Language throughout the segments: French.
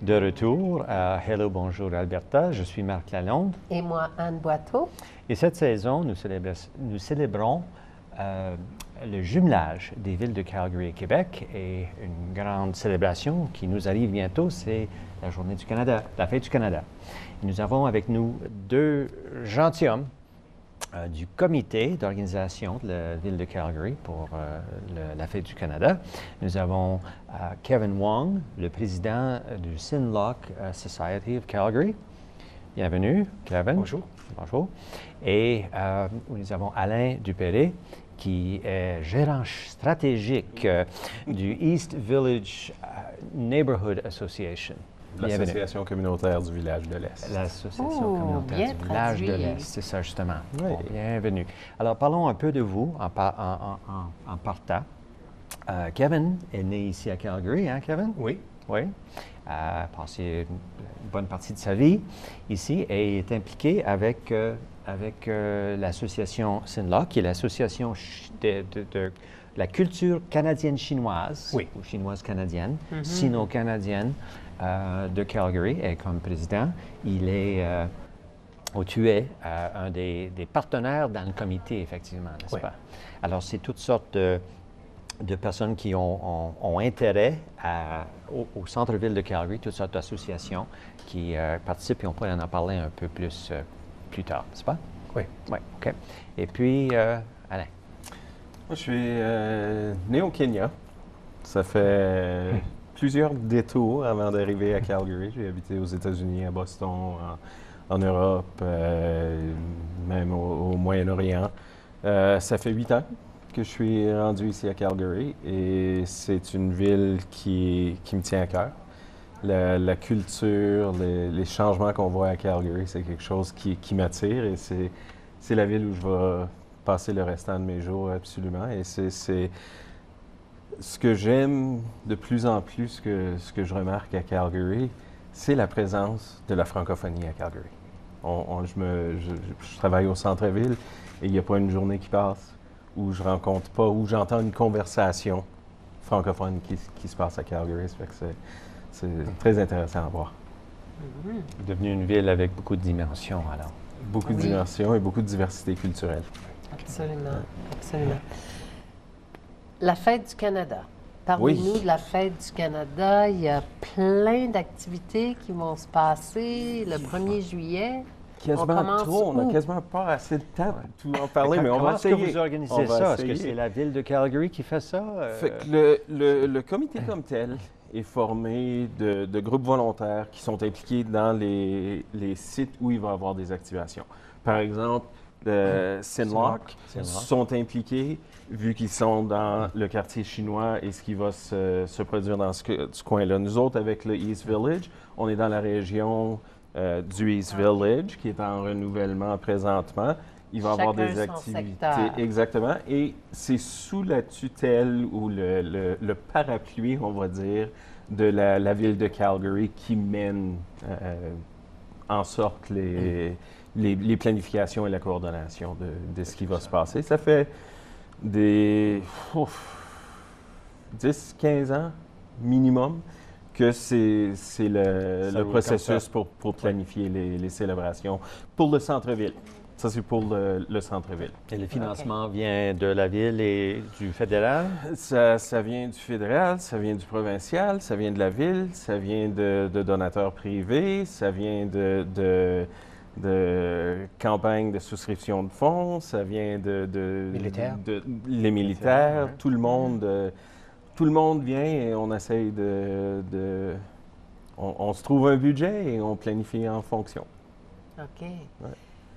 De retour à Hello, bonjour Alberta, je suis Marc Lalonde. Et moi, Anne Boiteau. Et cette saison, nous célébrons le jumelage des villes de Calgary et Québec. Et une grande célébration qui nous arrive bientôt, c'est la Journée du Canada, la Fête du Canada. Et nous avons avec nous deux gentilshommes du comité d'organisation de la ville de Calgary pour la Fête du Canada. Nous avons Kevin Wong, le président du Sinlock Society of Calgary. Bienvenue, Kevin. Bonjour. Bonjour. Et nous avons Alain Dupéré, qui est gérant stratégique du East Village Neighborhood Association. L'Association communautaire du village de l'Est. L'Association communautaire du village de l'Est, c'est ça justement. Oui. Bon, bienvenue. Alors parlons un peu de vous en partant. Kevin est né ici à Calgary, hein Kevin? Oui. Oui. A passé une bonne partie de sa vie ici et est impliqué avec l'association Sinlock, qui est l'association de la culture canadienne-chinoise, oui, ou chinoise-canadienne, sino-canadienne de Calgary. Et comme président, il est, ou tu es, un des partenaires dans le comité, effectivement, n'est-ce oui. pas? Alors, c'est toutes sortes de personnes qui ont intérêt au centre-ville de Calgary, toutes sortes d'associations qui participent et on pourrait en parler un peu plus tard, n'est-ce pas? Oui. Oui, OK. Et puis, Alain. Moi, je suis né au Kenya. Ça fait plusieurs détours avant d'arriver à Calgary. J'ai habité aux États-Unis, à Boston, en Europe, même au Moyen-Orient. Ça fait 8 ans que je suis rendu ici à Calgary et c'est une ville qui me tient à cœur. La culture, les changements qu'on voit à Calgary, c'est quelque chose qui m'attire et c'est la ville où je vais passer le restant de mes jours absolument. Et c'est ce que j'aime de plus en plus, ce que je remarque à Calgary, c'est la présence de la francophonie à Calgary. Je travaille au centre-ville et il n'y a pas une journée qui passe où je rencontre pas, où j'entends une conversation francophone qui se passe à Calgary. Ça fait que c'est très intéressant à voir. C'est devenu une ville avec beaucoup de dimensions, alors. Beaucoup de dimensions et beaucoup de diversité culturelle. Absolument, absolument. La Fête du Canada. Parlez-nous de la Fête du Canada. Il y a plein d'activités qui vont se passer le 1er juillet. Quasiment trop. On n'a quasiment pas assez de temps pour tout en parler, mais on va essayer. Comment est-ce que vous organisez ça? Est-ce que c'est la ville de Calgary qui fait ça? Fait que le comité comme tel est formé de groupes volontaires qui sont impliqués dans les sites où il va y avoir des activations. Par exemple, Sinlock sont impliqués, vu qu'ils sont dans le quartier chinois et ce qui va se produire dans ce coin-là. Nous autres, avec le East Village, on est dans la région du East Village, qui est en renouvellement présentement. Il va y avoir des activités. Exactement. Et c'est sous la tutelle ou le parapluie, on va dire, de la ville de Calgary qui mène en sorte les planifications et la coordination de ce qui va se passer. Ça fait des 10-15 ans minimum que c'est le processus pour planifier les célébrations pour le centre-ville. Ça, c'est pour le centre-ville. Et le financement vient de la ville et du fédéral? Ça vient du fédéral, ça vient du provincial, ça vient de la ville, ça vient de donateurs privés, ça vient de campagnes de souscription de fonds, ça vient militaires. Les militaires, ouais. Tout le monde vient et on essaye on se trouve un budget et on planifie en fonction. OK. Ouais.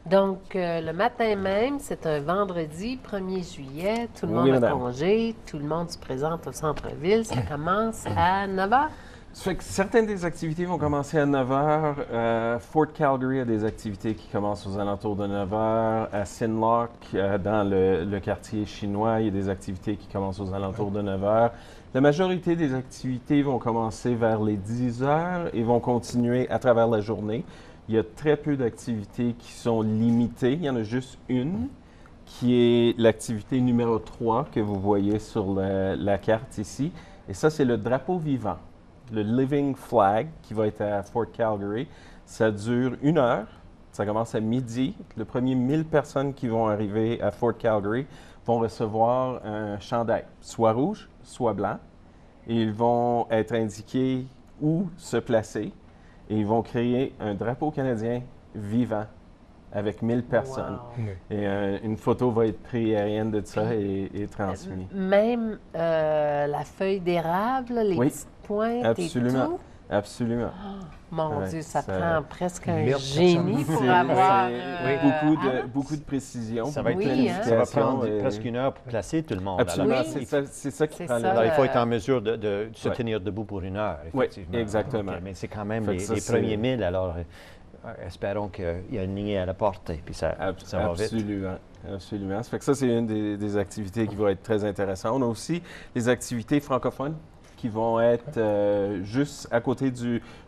Donc, le matin même, c'est un vendredi, 1er juillet, tout le monde a congé, tout le monde se présente au centre-ville, ça commence à 9 h? Ça fait que certaines des activités vont commencer à 9 h. Fort Calgary a des activités qui commencent aux alentours de 9 h. À Sinlock, dans le quartier chinois, il y a des activités qui commencent aux alentours de 9 h. La majorité des activités vont commencer vers les 10 h et vont continuer à travers la journée. Il y a très peu d'activités qui sont limitées. Il y en a juste une, qui est l'activité numéro 3 que vous voyez sur la carte ici. Et ça, c'est le drapeau vivant. le Living Flag, qui va être à Fort Calgary. Ça dure 1 heure. Ça commence à midi. Le premier 1000 personnes qui vont arriver à Fort Calgary vont recevoir un chandail, soit rouge, soit blanc. Et ils vont être indiqués où se placer. Et ils vont créer un drapeau canadien vivant avec 1000 personnes. Wow. Et une photo va être prise aérienne de ça et transmise. Même la feuille d'érable, les Oui, petites pointes absolument. et tout. Absolument. Mon Ouais, Dieu, ça ça- prend presque un 1000 génie pour C'est- avoir c'est beaucoup de précision, Ça va, beaucoup de Oui, hein. ça va planification prendre et- presque 1 heure pour placer tout le monde. Absolument, Alors, Oui. c'est ça qui C'est prend ça. le... alors, il faut être en mesure de se Ouais. tenir debout pour 1 heure, Oui, effectivement. exactement. OK, mais c'est quand même Fait que les, ça, les c'est- premiers 1000, alors espérons qu'il y a une lignée à la porte et puis ça va vite. Absolument. Absolument. Ça fait que ça, c'est une des activités qui va être très intéressante. On a aussi des activités francophones qui vont être juste à côté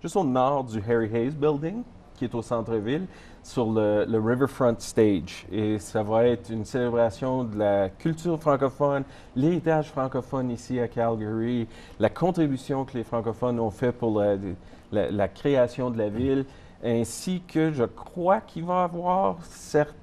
juste au nord du Harry Hayes Building, qui est au centre-ville, sur le Riverfront Stage. Et ça va être une célébration de la culture francophone, l'héritage francophone ici à Calgary, la contribution que les francophones ont fait pour la création de la ville, ainsi que je crois qu'il va y avoir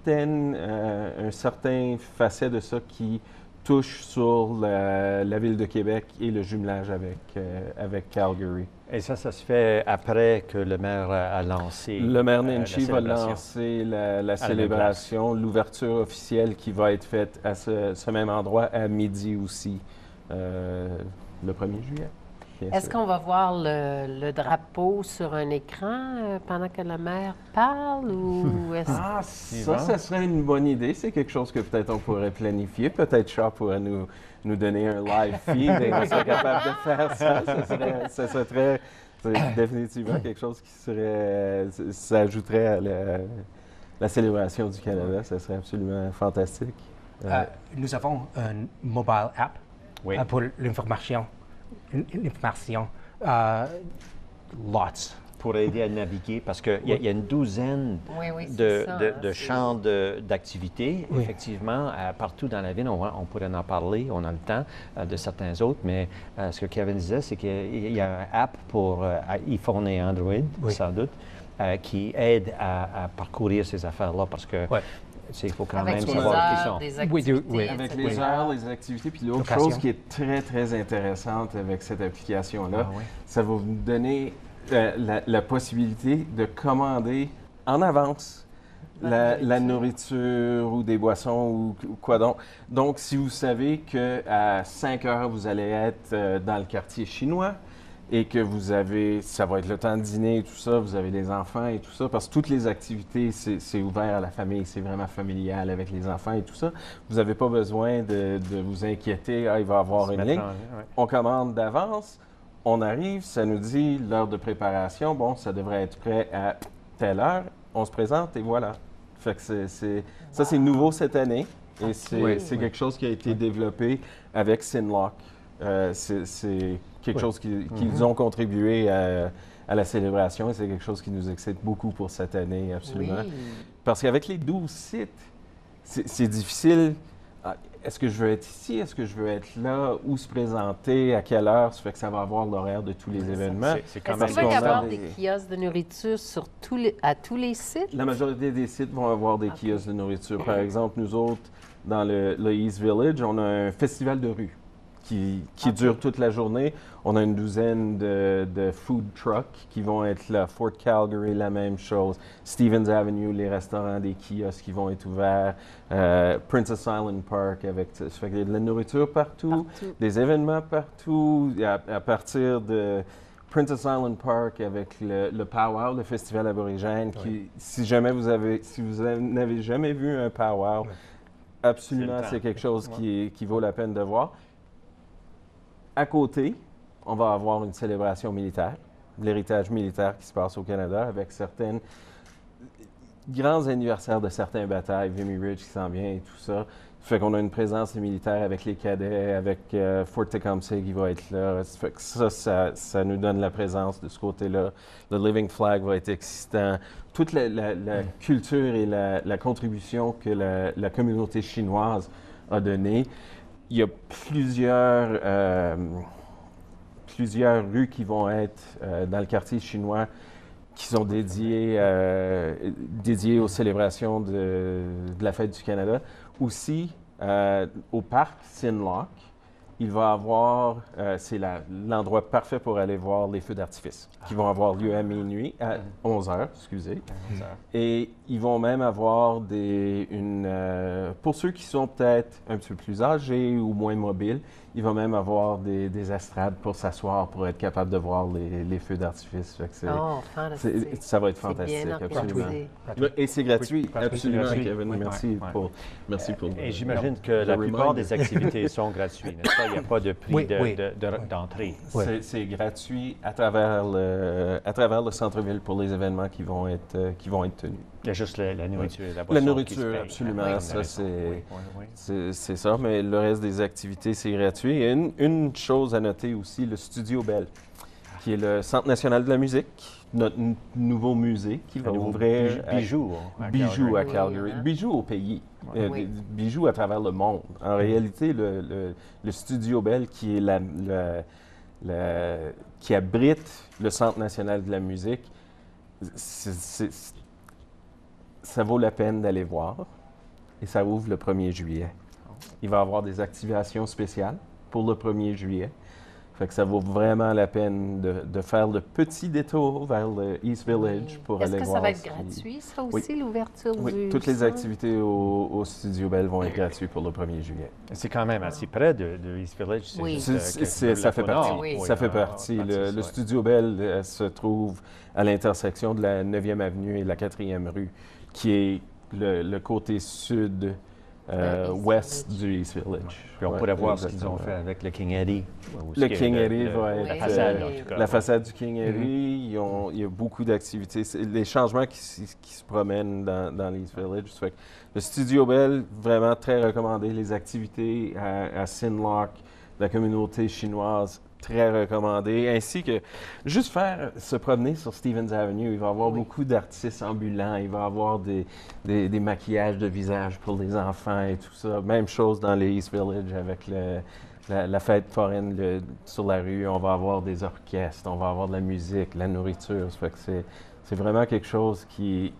un certain facet de ça qui touche sur la ville de Québec et le jumelage avec Calgary. Et ça se fait après que le maire a lancé Le maire la Nenshi va célébration. lancer la célébration, l'ouverture officielle qui va être faite à ce même endroit à midi aussi, le 1er juillet. bien Est-ce sûr. qu'on va voir le drapeau sur un écran pendant que le maire parle ou est-ce Ah, ça serait une bonne idée. C'est quelque chose que peut-être on pourrait planifier. Peut-être Charles pourrait nous donner un live feed et on serait capable de faire ça. Ça serait c'est définitivement quelque chose qui s'ajouterait à la célébration du Canada. Ça serait absolument fantastique. Nous avons un mobile app Oui. pour l'information. L'information, lots. Pour aider à naviguer, parce qu'il y a une douzaine Oui, oui, c'est de, ça, de- hein, de c'est- champs d'activité, Oui. effectivement, partout dans la ville. On pourrait en parler, on a le temps de certains autres, mais ce que Kevin disait, c'est qu'il y a un app pour iPhone et Android, Oui. sans doute, qui aide à parcourir ces affaires-là, parce que Ouais. il faut quand avec même les savoir qui heures, sont. des Oui, activités, oui. Avec etc. les heures, les activités, puis l'autre Location. chose qui est très, très intéressante avec cette application-là, Ah oui. ça va vous donner la possibilité de commander en avance la nourriture ou des boissons ou quoi donc. Donc, si vous savez qu'à 5 heures, vous allez être dans le quartier chinois et que ça va être le temps de dîner et tout ça, vous avez des enfants et tout ça, parce que toutes les activités, c'est ouvert à la famille, c'est vraiment familial avec les enfants et tout ça. Vous n'avez pas besoin de vous inquiéter, il va y avoir Se une mettre ligne. ouais. On commande d'avance, on arrive, ça nous dit l'heure de préparation, bon, ça devrait être prêt à telle heure, on se présente et voilà. Fait que ça, c'est nouveau cette année et c'est quelque chose qui a été développé avec Synlock. C'est quelque chose qu'ils ont contribué à la célébration et c'est quelque chose qui nous excite beaucoup pour cette année, absolument. Oui. Parce qu'avec les 12 sites, c'est difficile. Ah, est-ce que je veux être ici? Est-ce que je veux être là? Où se présenter? À quelle heure? Ça fait que ça va avoir l'horaire de tous les événements. C'est quand Est-ce même qu'il va y qu'on a avoir des- des kiosques de nourriture à tous les sites? La majorité des sites vont avoir des kiosques de nourriture. Par exemple, nous autres, dans le East Village, on a un festival de rue qui dure toute la journée. On a une douzaine de food trucks qui vont être là. Fort Calgary, la même chose. Stevens Avenue, les restaurants, des kiosques qui vont être ouverts. Princess Island Park, ça fait qu'il y a de la nourriture partout, Partout. des événements partout. À partir de Princess Island Park avec le Powwow, le festival aborigène, qui, si vous n'avez jamais vu un Powwow, absolument, C'est le temps. c'est quelque chose qui vaut la peine de voir. À côté, on va avoir une célébration militaire, l'héritage militaire qui se passe au Canada avec certains grands anniversaires de certaines batailles, Vimy Ridge qui s'en vient et tout ça. Fait qu'on a une présence militaire avec les cadets, avec Fort Tecumseh qui va être là. Fait que ça nous donne la présence de ce côté-là. Le Living Flag va être excitant. Toute la culture et la contribution que la communauté chinoise a donnée. Il y a plusieurs rues qui vont être dans le quartier chinois qui sont dédiées aux célébrations de la Fête du Canada. Aussi, au parc Sinlock, il va avoir, c'est l'endroit parfait pour aller voir les feux d'artifice, qui vont avoir lieu à minuit, à 11 h, excusez. 11 heures. Et ils vont même avoir pour ceux qui sont peut-être un petit peu plus âgés ou moins mobiles, ils vont même avoir des estrades pour s'asseoir, pour être capable de voir les feux d'artifice. Fait que fantastique. ça va être C'est fantastique, bien absolument. organisé. Et c'est gratuit, Oui, absolument, gratuit. Kevin. Oui, Merci, ouais. merci pour Et j'imagine que le la plupart reminder. des activités sont gratuites, n'est-ce pas? Il n'y a pas de prix Oui, oui. d'entrée. Oui. C'est gratuit à travers le centre-ville pour les événements qui vont être tenus. Il y a juste la nourriture et la boisson. La qui se nourriture, paye. absolument, Comme ça, dans les restaurants. Oui, oui, oui. C'est ça, mais le reste des activités, c'est gratuit. Et une chose à noter aussi, le Studio Bell, qui est le Centre national de la musique, notre nouveau musée qui va Un nouveau ouvrir bijou bijoux à Oui, Calgary, hein? bijoux au pays, Oui. bijoux à travers le monde. En réalité, le Studio Bell, qui est qui abrite le Centre national de la musique, ça vaut la peine d'aller voir. Et ça ouvre le 1er juillet. Il va y avoir des activations spéciales pour le 1er juillet. Fait que ça vaut vraiment la peine de faire le petit détour vers le East Village pour Est-ce aller que voir. ça va être si- gratuit, ça Oui. aussi, l'ouverture Oui, du toutes les centre? activités au Studio Bell vont être gratuites pour le 1er juillet. C'est quand même assez près de East Village. C'est Oui. juste, Ça fait partie. Oui. Ça fait partie. Le ouais. Studio Bell se trouve à l'intersection de la 9e avenue et la 4e rue, qui est le côté sud East ouest Village. du East Village. Puis on Ouais, pourrait voir ce qu'ils ont exactement. fait avec le King Eddie. Le King Eddie va La être façade, en tout cas. la façade du King Eddie. Il y a beaucoup d'activités. Les changements qui se promènent dans l'East Village. Ça fait que le Studio Bell, vraiment très recommandé. Les activités à Sinlock, la communauté chinoise, très recommandé. Ainsi que juste se promener sur Stevens Avenue. Il va y avoir beaucoup d'artistes ambulants. Il va y avoir des maquillages de visage pour les enfants et tout ça. Même chose dans les East Village avec la fête foraine sur la rue. On va avoir des orchestres, on va avoir de la musique, la nourriture. Ça fait que c'est vraiment quelque chose qui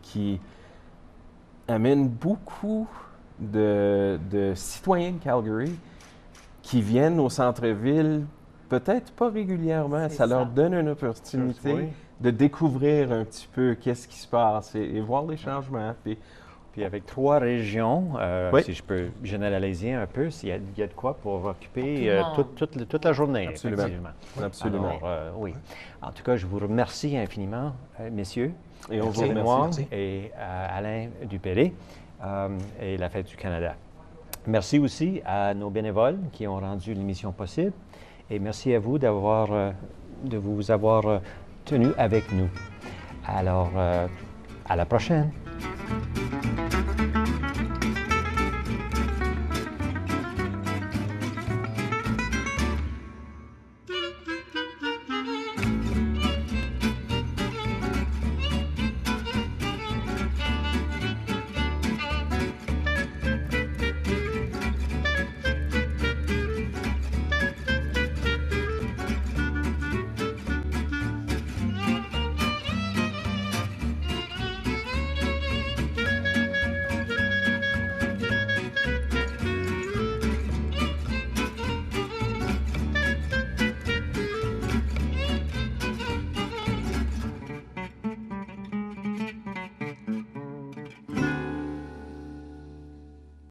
amène beaucoup de citoyens de Calgary qui viennent au centre-ville, peut-être pas régulièrement. C'est Ça leur ça. donne une opportunité Oui. de découvrir un petit peu qu'est-ce qui se passe et voir les changements. Puis avec 3 régions, Oui. si je peux généraliser un peu, il y a de quoi pour occuper Tout le monde. toute la journée. Absolument. Effectivement. Absolument. Alors, oui. En tout cas, je vous remercie infiniment, messieurs. Et on vous Thierry remercie. Moine et Alain Dupéré et la Fête du Canada. Merci aussi à nos bénévoles qui ont rendu l'émission possible et merci à vous de vous avoir tenus avec nous. Alors, à la prochaine.